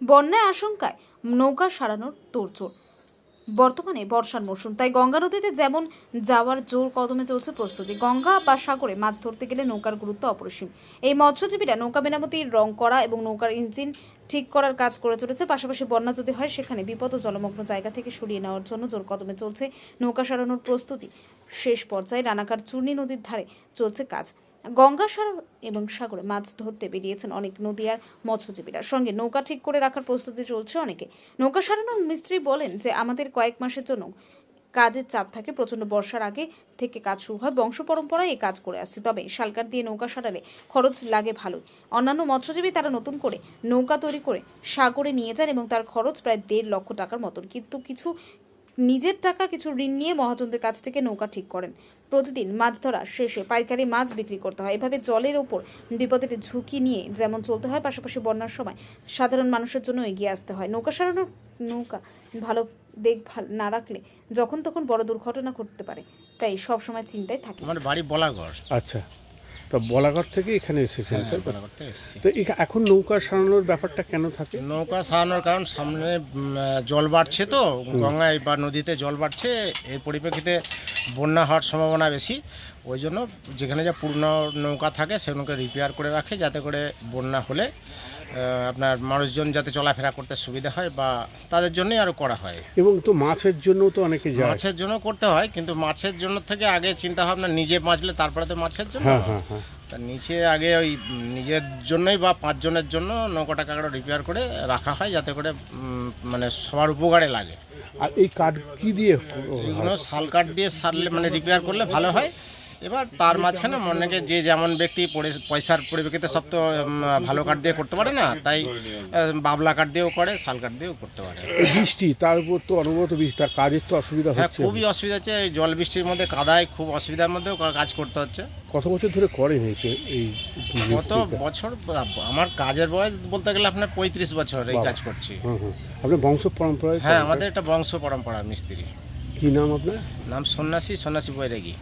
বন্যায় আশঙ্কায় নৌকা সারানোর তোড়জোড়। বর্তমানে বর্ষার মৌসুম, তাই গঙ্গা নদীতে যেমন যাওয়ার জোর কদমে চলছে প্রস্তুতি। গঙ্গা বা সাগরে মাছ ধরতে গেলে নৌকার গুরুত্ব অপরিসীম। এই মৎস্যজীবীরা নৌকা মেরামতি, রং করা এবং নৌকার ইঞ্জিন ঠিক করার কাজ করে চলেছে। পাশাপাশি বন্যা যদি হয় সেখানে বিপদ ও জলমগ্ন জায়গা থেকে সরিয়ে নেওয়ার জন্য জোর কদমে চলছে নৌকা সারানোর প্রস্তুতি। শেষ পর্যায়ে রানাঘাট চূর্ণী নদীর ধারে চলছে কাজ। গঙ্গা এবং সাগরে মাছ ধরতে বেরিয়েছেন অনেক নদীয়ার মৎস্যজীবীরা। সঙ্গে নৌকা ঠিক করে রাখার প্রস্তুতি চলছে অনেকে। নৌকা সারানোর মিস্ত্রি বলেন যে আমাদের কয়েক মাসের জন্য কাজের চাপ থাকে, প্রচন্ড বর্ষার আগে থেকে কাজ শুরু হয়, বংশ পরম্পরায় এই কাজ করে আসছে। তবে শালকাঠ দিয়ে নৌকা সারালে খরচ লাগে ভালোই। অন্যান্য মৎস্যজীবী তারা নতুন করে নৌকা তৈরি করে সাগরে নিয়ে যান এবং তার খরচ প্রায় 1.5 লক্ষ টাকার মতন। কিন্তু কিছু নিজের টাকা, কিছু ঋণ নিয়ে মহাজনদের কাছ থেকে নৌকা ঠিক করেন। প্রতিদিন মাছ ধরা শেষে পাইকারি মাছ বিক্রি করতে হয়। এভাবে জলের ওপর বিপদের ঝুঁকি নিয়ে যেমন চলতে হয়, পাশাপাশি বন্যার সময় সাধারণ মানুষের জন্য এগিয়ে আসতে হয়। নৌকা সারানোর নৌকা ভালো দেখভাল না রাখলে যখন তখন বড় দুর্ঘটনা ঘটতে পারে, তাই সব সময় চিন্তায় থাকে। আমার বাড়ি বলাগড়। আচ্ছা, তো বলাগড় থেকে এখানে এসেছেন, তাই তো? বলাগড় থেকে এসেছি। তো এখন নৌকা সারানোর ব্যাপারটা কেন থাকে? নৌকা সারানোর কারণ সামনে জল বাড়ছে, তো গঙ্গায় বা নদীতে জল বাড়ছে, এর পরিপ্রেক্ষিতে বন্যা হওয়ার সম্ভাবনা বেশি। ওই জন্য যেখানে যা পুরনো নৌকা থাকে সেগুলোকে রিপেয়ার করে রাখে, যাতে করে বন্যা হলে আপনার মানুষজন যাতে চলাফেরা করতে সুবিধা হয়, বা তাদের জন্যই আরও করা হয়। এবং তো মাছের জন্য তো অনেকে যায়। মাছের জন্য করতে হয়, কিন্তু মাছের জন্য থেকে আগে চিন্তা ভাবনা নিজে বাঁচলে তারপরে তো মাছের জন্য। হ্যাঁ হ্যাঁ হ্যাঁ। তা নিচে আগে ওই নিজের জন্যই বা 5 জনের জন্য নৌকাটা কাঁকড়া রিপেয়ার করে রাখা হয়, যাতে করে মানে সবার উপকারে লাগে। আর এই কাঠ কি দিয়ে? এগুলো শাল কাঠ দিয়ে সারলে মানে রিপেয়ার করলে ভালো হয়। এবার তার মাঝখানে অনেকে যে যেমন ব্যক্তি পয়সার পরিপ্রেক্ষিতে সব তো ভালো কাঠ দিয়ে করতে পারে না, তাই বাবলা কাঠ দিয়েও করে, শাল কাঠ দিয়েও করতে পারে। বৃষ্টি, তার উপর তো অনবরত বৃষ্টি, তার কাজের তো অসুবিধা হ্যাঁ, হচ্ছে। খুবই অসুবিধা হচ্ছে। এই জল বৃষ্টির মধ্যে কাদায় খুব অসুবিধার মধ্যেও কাজ করতে হচ্ছে। কত বছর ধরে করেন এই কত বছর? আমার কাজের বয়স বলতে গেলে আপনার 35 বছর এই কাজ করছি। আপনার বংশ পরম্পরায়? হ্যাঁ, আমাদের একটা বংশ পরম্পরা মিস্ত্রি। কি নাম আপনার? নাম সন্ন্যাসী বৈরাগী।